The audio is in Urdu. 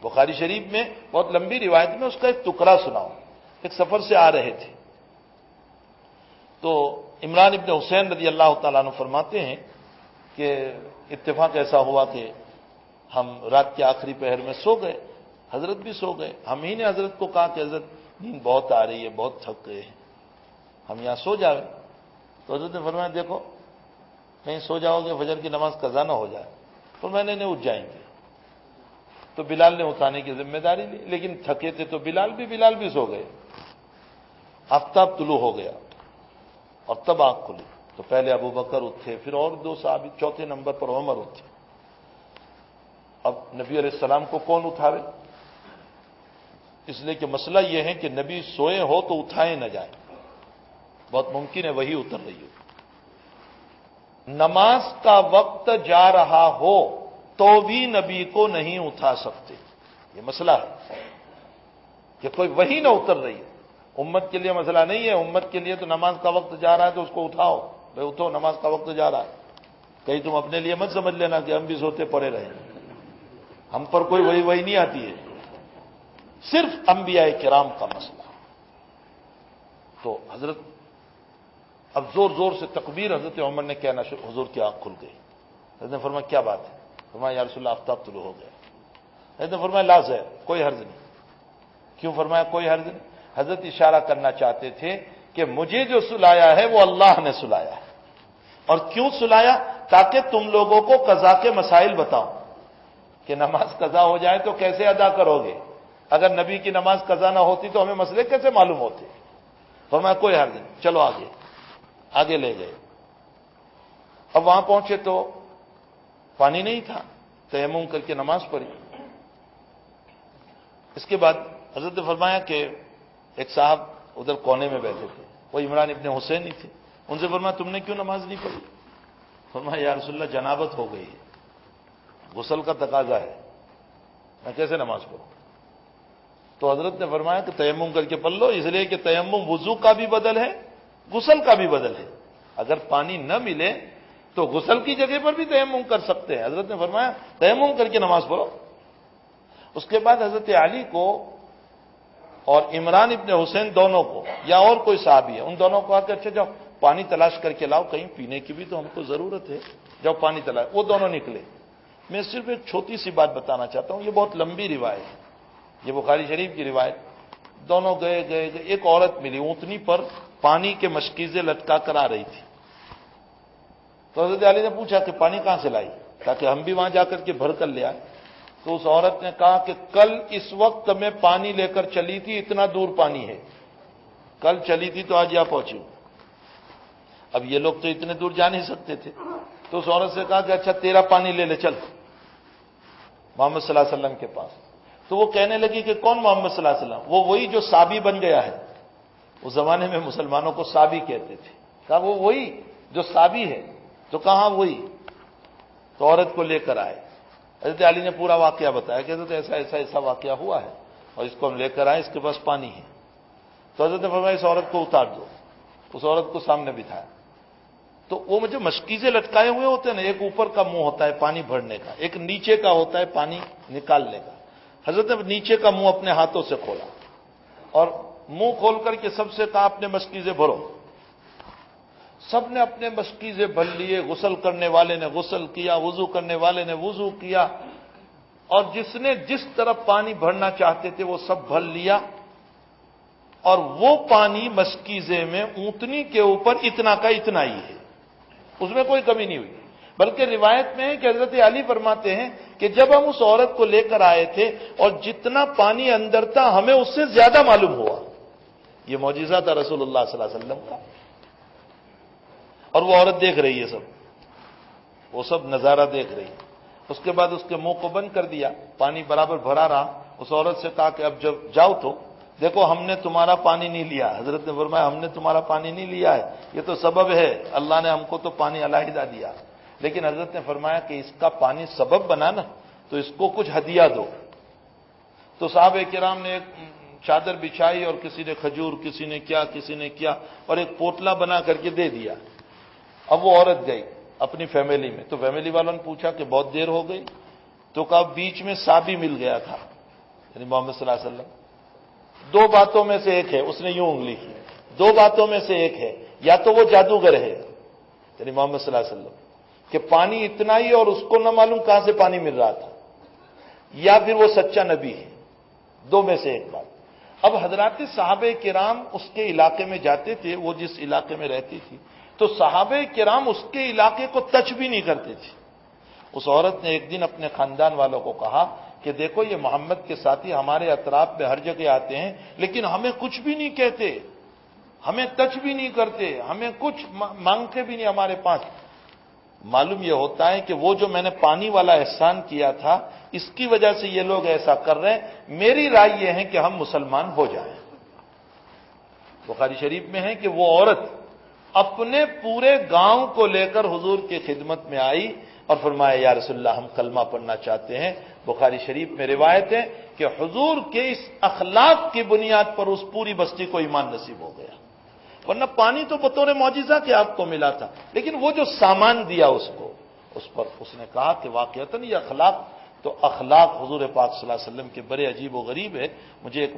بخاری شریف میں بہت لمبی روایت میں اس کا ایک ٹکڑا سناؤں. ایک سفر سے آ رہے تھے تو عمران ابن حسین رضی اللہ تعالیٰ عنہ فرماتے ہیں کہ اتفاق ایسا ہوا کہ ہم رات کے آخری پہر میں سو گئے، حضرت بھی سو گئے. ہم ہی نے حضرت کو کہا کہ حضرت نیند بہت آ رہی ہے، بہت تھک گئے ہیں، ہم یہاں سو جائیں. تو حضرت نے فرمایا دیکھو کہیں سو جاؤ گے فجر کی نماز قضا نہ ہو جائے. تو میں نے نہیں اٹھ جائیں گے. تو بلال نے اٹھانے کی ذمہ داری لی، لیکن تھکے تھے تو بلال بھی سو گئے. آفتاب طلوع ہو گیا اور تب آنکھ کھلی تو پہلے ابو بکر اٹھے، پھر اور دو صحابی، چوتھے نمبر پر عمر اٹھے. اب نبی علیہ السلام کو کون اٹھاوے؟ اس لیے کہ مسئلہ یہ ہے کہ نبی سوئے ہو تو اٹھائے نہ جائیں، بہت ممکن ہے وہی اتر رہی ہو. نماز کا وقت جا رہا ہو تو بھی نبی کو نہیں اٹھا سکتے. یہ مسئلہ ہے کہ کوئی وہی نہ اتر رہی ہے. امت کے لیے مسئلہ نہیں ہے، امت کے لیے تو نماز کا وقت جا رہا ہے تو اس کو اٹھاؤ، بھائی اٹھو نماز کا وقت جا رہا ہے. کہیں تم اپنے لیے مت سمجھ لینا کہ ہم بھی سوتے پڑے رہے، ہم پر کوئی وہی نہیں آتی ہے، صرف انبیاء کرام کا مسئلہ. تو حضرت اب زور زور سے تکبیر حضرت عمر نے کہنا شروع، حضور کی آنکھ کھل گئی. حضرت نے فرمایا کیا بات ہے؟ فرمایا یا رسول اللہ آفتاب طلوع ہو گیا. حضرت نے فرمایا لا زیر، کوئی حرج نہیں. کیوں فرمایا کوئی حرج نہیں؟ حضرت اشارہ کرنا چاہتے تھے کہ مجھے جو سلایا ہے وہ اللہ نے سلایا ہے. اور کیوں سلایا؟ تاکہ تم لوگوں کو قضا کے مسائل بتاؤں کہ نماز قضا ہو جائے تو کیسے ادا کرو گے. اگر نبی کی نماز قضا نہ ہوتی تو ہمیں مسئلے کیسے معلوم ہوتے؟ فرمایا کوئی حرج نہیں، چلو آگے لے گئے. اب وہاں پہنچے تو پانی نہیں تھا، تیمم کر کے نماز پڑھی. اس کے بعد حضرت نے فرمایا کہ ایک صاحب ادھر کونے میں بیٹھے تھے، وہ عمران ابن حسین ہی تھے. ان سے فرمایا تم نے کیوں نماز نہیں پڑھی؟ فرمایا یا رسول اللہ جنابت ہو گئی ہے، غسل کا تقاضا ہے، میں کیسے نماز پڑھوں؟ تو حضرت نے فرمایا کہ تیمم کر کے پڑھ لو، اس لیے کہ تیمم وضو کا بھی بدل ہے، غسل کا بھی بدل ہے. اگر پانی نہ ملے تو غسل کی جگہ پر بھی تیمم کر سکتے ہیں. حضرت نے فرمایا تیمم کر کے نماز پڑھو. اس کے بعد حضرت علی کو اور عمران ابن حسین دونوں کو، یا اور کوئی صحابی ہے، ان دونوں کو آ کے اچھا جاؤ پانی تلاش کر کے لاؤ، کہیں پینے کی بھی تو ہم کو ضرورت ہے، جاؤ پانی تلاش. وہ دونوں نکلے. میں صرف ایک چھوٹی سی بات بتانا چاہتا ہوں، یہ بہت لمبی روایت ہے، یہ بخاری شریف کی روایت. دونوں گئے. ایک عورت ملی اونٹنی پر پانی کے مشکیزیں لٹکا کر آ رہی تھی. تو حضرت علی نے پوچھا کہ پانی کہاں سے لائی تاکہ ہم بھی وہاں جا کر کے بھر کر لے آئیں. تو اس عورت نے کہا کہ کل اس وقت میں پانی لے کر چلی تھی، اتنا دور پانی ہے، کل چلی تھی تو آج یہاں پہنچی ہوں. اب یہ لوگ تو اتنے دور جا نہیں سکتے تھے. تو اس عورت سے کہا کہ اچھا تیرا پانی لے چل محمد صلی اللہ علیہ وسلم کے پاس. تو وہ کہنے لگی کہ کون محمد صلی اللہ علیہ وسلم؟ وہ وہی جو صابی بن گیا ہے. اس زمانے میں مسلمانوں کو صابی کہتے تھے. کہا وہ وہی جو صابی ہے. تو کہاں وہی. تو عورت کو لے کر آئے. حضرت علی نے پورا واقعہ بتایا کہ حضرت ایسا واقعہ ہوا ہے اور اس کو ہم لے کر آئے، اس کے پاس پانی ہے. تو حضرت نے فرمایا اس عورت کو اتار دو. اس عورت کو سامنے بٹھایا. تو وہ مجھے مشکیزیں لٹکائے ہوئے ہوتے ہیں نا، ایک اوپر کا منہ ہوتا ہے پانی بھرنے کا، ایک نیچے کا ہوتا ہے پانی نکالنے کا. حضرت نے نیچے کا منہ اپنے ہاتھوں سے کھولا اور منہ کھول کر کے سب سے کہا اپنے مشکیزیں بھرو. سب نے اپنے مشکیزیں بھر لیے. غسل کرنے والے نے غسل کیا، وضو کرنے والے نے وضو کیا، اور جس نے جس طرف پانی بھرنا چاہتے تھے وہ سب بھر لیا. اور وہ پانی مشکیزے میں اونٹنی کے اوپر اتنا کا اتنا ہی ہے، اس میں کوئی کمی نہیں ہوئی. بلکہ روایت میں ہے کہ حضرت علی فرماتے ہیں کہ جب ہم اس عورت کو لے کر آئے تھے اور جتنا پانی اندر تھا ہمیں اس سے زیادہ معلوم ہوا. یہ معجزہ تھا رسول اللہ صلی اللہ علیہ وسلم کا. اور وہ عورت دیکھ رہی ہے، وہ سب نظارہ دیکھ رہی ہے. اس کے بعد اس کے منہ کو بند کر دیا، پانی برابر بھرا رہا. اس عورت سے کہا کہ اب جب جاؤ تو دیکھو ہم نے تمہارا پانی نہیں لیا. حضرت نے فرمایا ہم نے تمہارا پانی نہیں لیا ہے، یہ تو سبب ہے، اللہ نے ہم کو تو پانی علیحدہ دیا. لیکن حضرت نے فرمایا کہ اس کا پانی سبب بنا نا تو اس کو کچھ ہدیہ دو. تو صحابہ کرام نے ایک چادر بچھائی اور کسی نے کھجور، کسی نے کیا اور ایک پوٹلا بنا کر کے دے دیا. اب وہ عورت گئی اپنی فیملی میں. تو فیملی والوں نے پوچھا کہ بہت دیر ہو گئی. تو کہا بیچ میں صابی مل گیا تھا، یعنی محمد صلی اللہ علیہ وسلم دو باتوں میں سے ایک ہے، اس نے یوں انگلی کی، دو باتوں میں سے ایک ہے، یا تو وہ جادوگر ہے یعنی محمد صلی اللہ علیہ وسلم کہ پانی اتنا ہی اور اس کو نہ معلوم کہاں سے پانی مل رہا تھا، یا پھر وہ سچا نبی ہے، دو میں سے ایک بات۔ اب حضرات صحابہ کرام اس کے علاقے میں جاتے تھے، وہ جس علاقے میں رہتی تھی، تو صحابہ کرام اس کے علاقے کو ٹچ بھی نہیں کرتے تھے۔ اس عورت نے ایک دن اپنے خاندان والوں کو کہا کہ دیکھو یہ محمد کے ساتھی ہمارے اطراف میں ہر جگہ آتے ہیں، لیکن ہمیں کچھ بھی نہیں کہتے، ہمیں ٹچ بھی نہیں کرتے، ہمیں کچھ مانگتے بھی نہیں ہمارے پاس۔ معلوم یہ ہوتا ہے کہ وہ جو میں نے پانی والا احسان کیا تھا، اس کی وجہ سے یہ لوگ ایسا کر رہے ہیں، میری رائے یہ ہے کہ ہم مسلمان ہو جائیں۔ بخاری شریف میں ہے کہ وہ عورت اپنے پورے گاؤں کو لے کر حضور کی خدمت میں آئی اور فرمایا یا رسول اللہ ہم کلمہ پڑھنا چاہتے ہیں۔ بخاری شریف میں روایت ہے کہ حضور کے اس اخلاق کی بنیاد پر اس پوری بستی کو ایمان نصیب ہو گیا، ورنہ پانی تو بطور معجزہ کہ آپ کو ملا تھا، لیکن وہ جو سامان دیا اس کو، اس پر اس نے کہا کہ واقعتاً یہ اخلاق، تو اخلاق حضور پاک صلی اللہ علیہ وسلم کے بڑے عجیب و غریب ہے۔ مجھے ایک